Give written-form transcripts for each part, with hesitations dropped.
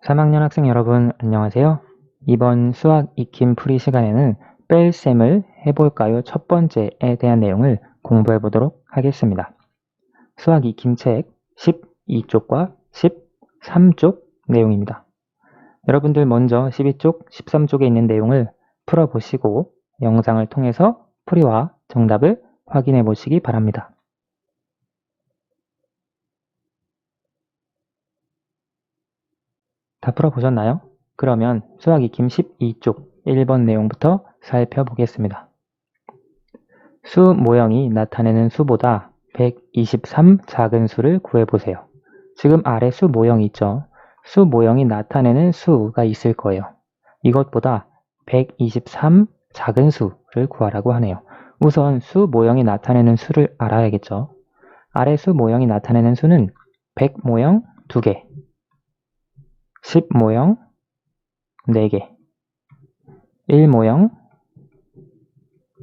3학년 학생 여러분 안녕하세요. 이번 수학 익힘 풀이 시간에는 뺄셈을 해볼까요? 첫 번째에 대한 내용을 공부해 보도록 하겠습니다. 수학 익힘 책 12쪽과 13쪽 내용입니다. 여러분들 먼저 12쪽, 13쪽에 있는 내용을 풀어보시고 영상을 통해서 풀이와 정답을 확인해 보시기 바랍니다. 다 풀어보셨나요? 그러면 수학 익힘 12쪽 1번 내용부터 살펴보겠습니다. 수 모형이 나타내는 수보다 123 작은 수를 구해보세요. 지금 아래 수 모형이 있죠? 수 모형이 나타내는 수가 있을 거예요. 이것보다 123 작은 수를 구하라고 하네요. 우선 수 모형이 나타내는 수를 알아야겠죠? 아래 수 모형이 나타내는 수는 100 모형 2개, 10 모형 4개, 1 모형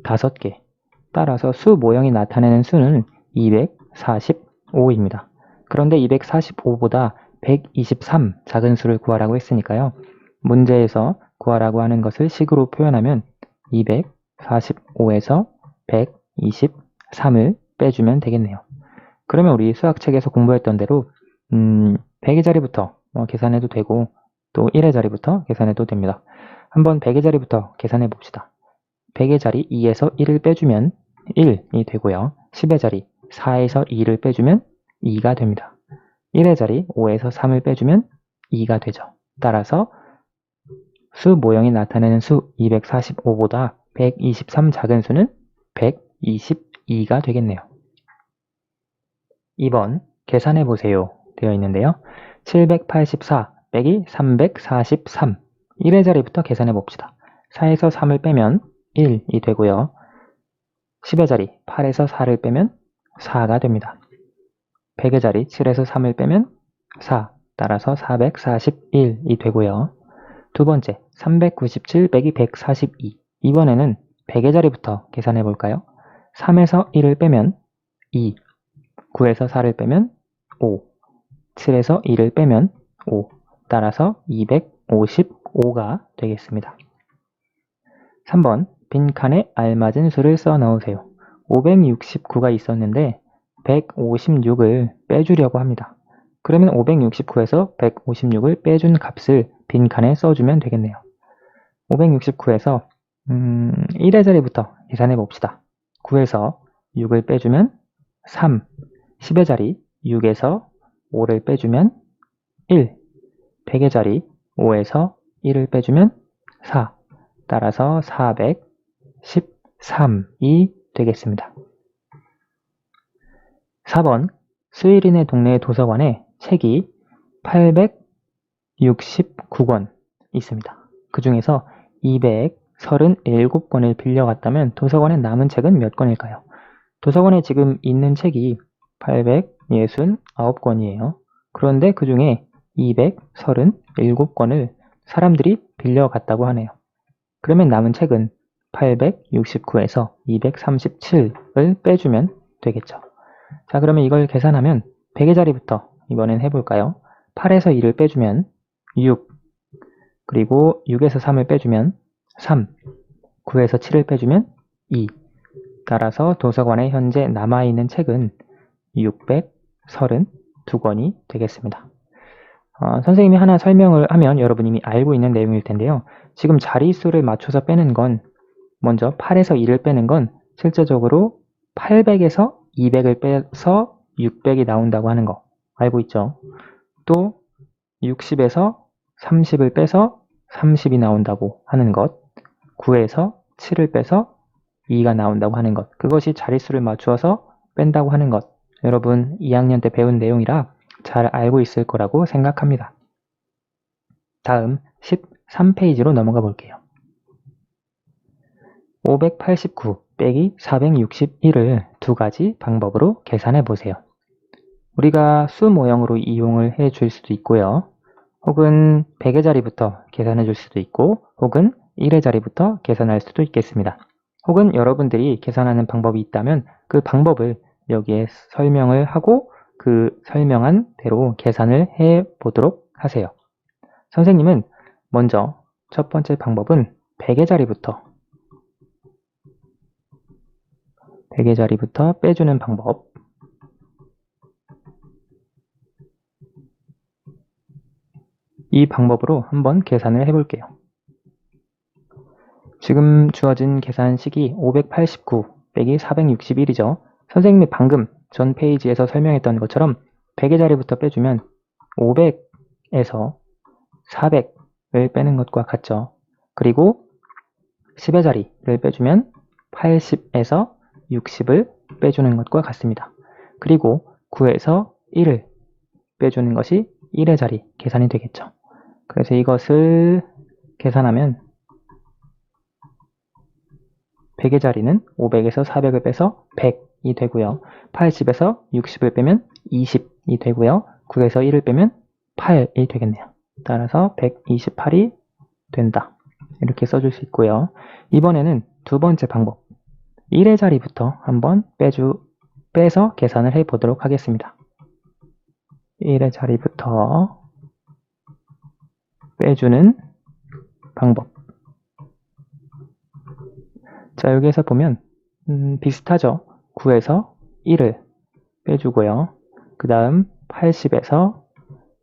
5개. 따라서 수 모형이 나타내는 수는 245입니다. 그런데 245보다 123 작은 수를 구하라고 했으니까요. 문제에서 구하라고 하는 것을 식으로 표현하면 245에서 123을 빼주면 되겠네요. 그러면 우리 수학책에서 공부했던 대로 100의 자리부터 계산해도 되고 또 1의 자리부터 계산해도 됩니다. 한번 100의 자리부터 계산해 봅시다. 100의 자리 2에서 1을 빼주면 1이 되고요. 10의 자리 4에서 2를 빼주면 2가 됩니다. 1의 자리 5에서 3을 빼주면 2가 되죠. 따라서 수 모형이 나타내는 수 245보다 123 작은 수는 122가 되겠네요. 2번 계산해 보세요 되어 있는데요. 784 빼기 343 1의 자리부터 계산해 봅시다. 4에서 3을 빼면 1이 되고요. 10의 자리 8에서 4를 빼면 4가 됩니다. 100의 자리 7에서 3을 빼면 4, 따라서 441이 되고요. 두 번째 397 빼기 142 이번에는 100의 자리부터 계산해 볼까요? 3에서 1을 빼면 2, 9에서 4를 빼면 5, 7에서 2를 빼면 5, 따라서 255가 되겠습니다. 3번 빈칸에 알맞은 수를 써 넣으세요. 569가 있었는데 156을 빼주려고 합니다. 그러면 569에서 156을 빼준 값을 빈칸에 써주면 되겠네요. 569에서 1의 자리부터 계산해 봅시다. 9에서 6을 빼주면 3, 10의 자리 6에서 5를 빼주면 1, 100의 자리 5에서 1을 빼주면 4, 따라서 413이 되겠습니다. 4번 수일이네 동네 도서관에 책이 869권 있습니다. 그 중에서 237권을 빌려갔다면 도서관에 남은 책은 몇 권일까요? 도서관에 지금 있는 책이 869권이에요. 그런데 그 중에 237권을 사람들이 빌려갔다고 하네요. 그러면 남은 책은 869에서 237을 빼주면 되겠죠. 자, 그러면 이걸 계산하면 100의 자리부터 이번엔 해볼까요? 8에서 2를 빼주면 6, 그리고 6에서 3을 빼주면 3, 9에서 7을 빼주면 2. 따라서 도서관에 현재 남아있는 책은 632권이 되겠습니다. 선생님이 하나 설명을 하면 여러분이 이미 알고 있는 내용일 텐데요. 지금 자릿수를 맞춰서 빼는 건 먼저 8에서 2를 빼는 건 실제적으로 800에서 200을 빼서 600이 나온다고 하는 거 알고 있죠? 또 60에서 30을 빼서 30이 나온다고 하는 것, 9에서 7을 빼서 2가 나온다고 하는 것, 그것이 자릿수를 맞추어서 뺀다고 하는 것, 여러분 2학년 때 배운 내용이라 잘 알고 있을 거라고 생각합니다. 다음 13페이지로 넘어가 볼게요. 589 빼기 461을 두 가지 방법으로 계산해 보세요. 우리가 수 모형으로 이용을 해 줄 수도 있고요. 혹은 100의 자리부터 계산해 줄 수도 있고 혹은 1의 자리부터 계산할 수도 있겠습니다. 혹은 여러분들이 계산하는 방법이 있다면 그 방법을 여기에 설명을 하고 그 설명한 대로 계산을 해 보도록 하세요. 선생님은 먼저 첫 번째 방법은 100의 자리부터 빼주는 방법, 이 방법으로 한번 계산을 해볼게요. 지금 주어진 계산식이 589 빼기 461이죠. 선생님이 방금 전 페이지에서 설명했던 것처럼 100의 자리부터 빼주면 500에서 400을 빼는 것과 같죠. 그리고 10의 자리를 빼주면 80에서 60을 빼주는 것과 같습니다. 그리고 9에서 1을 빼주는 것이 1의 자리 계산이 되겠죠. 그래서 이것을 계산하면 100의 자리는 500에서 400을 빼서 100이 되고요. 80에서 60을 빼면 20이 되고요. 9에서 1을 빼면 8이 되겠네요. 따라서 128이 된다. 이렇게 써줄 수 있고요. 이번에는 두 번째 방법, 1의 자리부터 한번 빼서 계산을 해보도록 하겠습니다. 1의 자리부터 빼주는 방법. 자, 여기에서 보면 비슷하죠. 9에서 1을 빼주고요. 그 다음 80에서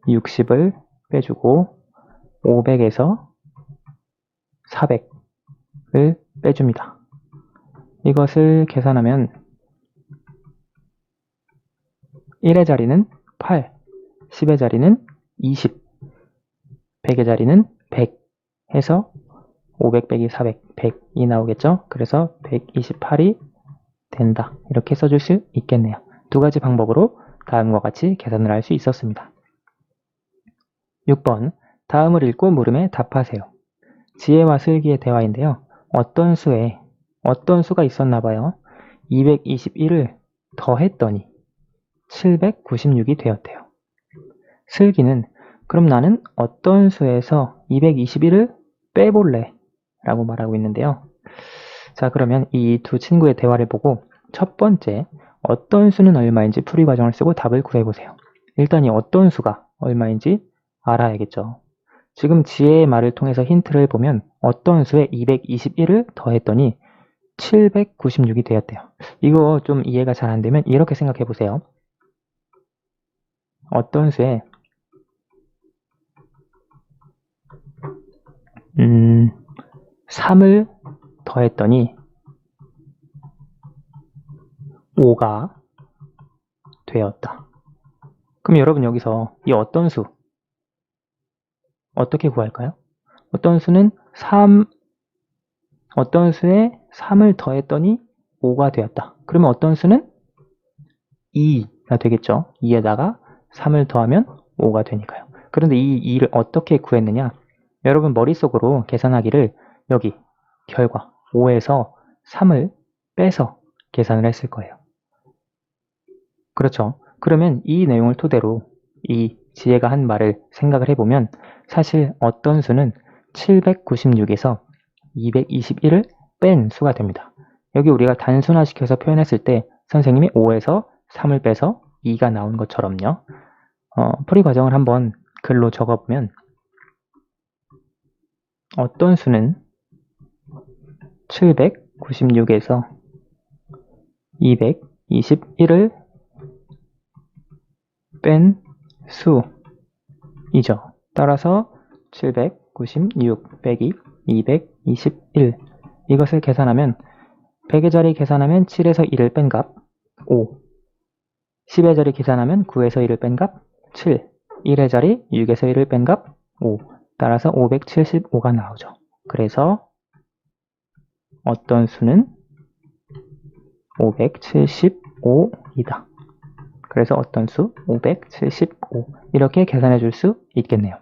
60을 빼주고 500에서 400을 빼줍니다. 이것을 계산하면 1의 자리는 8, 10의 자리는 20, 100의 자리는 100 해서 500 빼기 400, 100이 나오겠죠? 그래서 128이 된다. 이렇게 써줄 수 있겠네요. 두 가지 방법으로 다음과 같이 계산을 할 수 있었습니다. 6번, 다음을 읽고 물음에 답하세요. 지혜와 슬기의 대화인데요. 어떤 수가 있었나 봐요. 221을 더했더니 796이 되었대요. 슬기는 그럼 나는 어떤 수에서 221을 빼볼래? 라고 말하고 있는데요. 자, 그러면 이 두 친구의 대화를 보고 첫 번째 어떤 수는 얼마인지 풀이 과정을 쓰고 답을 구해보세요. 일단 이 어떤 수가 얼마인지 알아야겠죠. 지금 지혜의 말을 통해서 힌트를 보면 어떤 수에 221을 더했더니 796이 되었대요. 이거 좀 이해가 잘 안 되면 이렇게 생각해 보세요. 어떤 수에 3을 더했더니 5가 되었다. 그럼 여러분 여기서 이 어떤 수 어떻게 구할까요? 어떤 수에 3을 더했더니 5가 되었다. 그러면 어떤 수는 2가 되겠죠. 2에다가 3을 더하면 5가 되니까요. 그런데 이 2를 어떻게 구했느냐? 여러분 머릿속으로 계산하기를 여기 결과 5에서 3을 빼서 계산을 했을 거예요. 그렇죠. 그러면 이 내용을 토대로 이 지혜가 한 말을 생각을 해보면 사실 어떤 수는 796에서 221을 뺀 수가 됩니다. 여기 우리가 단순화시켜서 표현했을 때 선생님이 5에서 3을 빼서 2가 나온 것처럼요. 풀이 과정을 한번 글로 적어보면 어떤 수는 796에서 221을 뺀 수이죠. 따라서 796 빼기 221 이것을 계산하면 100의 자리 계산하면 7에서 1을 뺀 값 5, 10의 자리 계산하면 9에서 1을 뺀 값 7, 1의 자리 6에서 1을 뺀 값 5, 따라서 575가 나오죠. 그래서 어떤 수는 575이다. 그래서 어떤 수 575 이렇게 계산해 줄 수 있겠네요.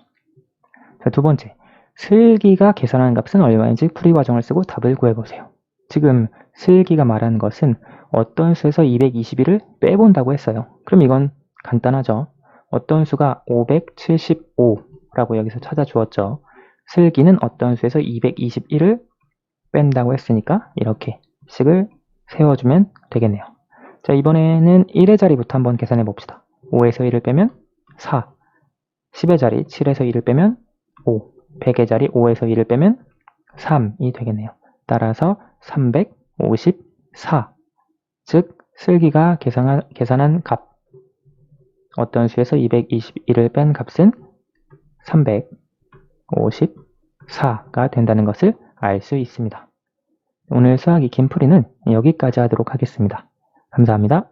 자, 두 번째, 슬기가 계산한 값은 얼마인지 풀이 과정을 쓰고 답을 구해보세요. 지금 슬기가 말하는 것은 어떤 수에서 221을 빼본다고 했어요. 그럼 이건 간단하죠. 어떤 수가 575라고 여기서 찾아주었죠. 슬기는 어떤 수에서 221을 뺀다고 했으니까 이렇게 식을 세워주면 되겠네요. 자, 이번에는 1의 자리부터 한번 계산해 봅시다. 5에서 1을 빼면 4, 10의 자리 7에서 1을 빼면 5, 100의 자리 5에서 1을 빼면 3이 되겠네요. 따라서 354, 즉 슬기가 계산한 값, 어떤 수에서 221을 뺀 값은 354가 된다는 것을 알 수 있습니다. 오늘 수학이 김풀이는 여기까지 하도록 하겠습니다. 감사합니다.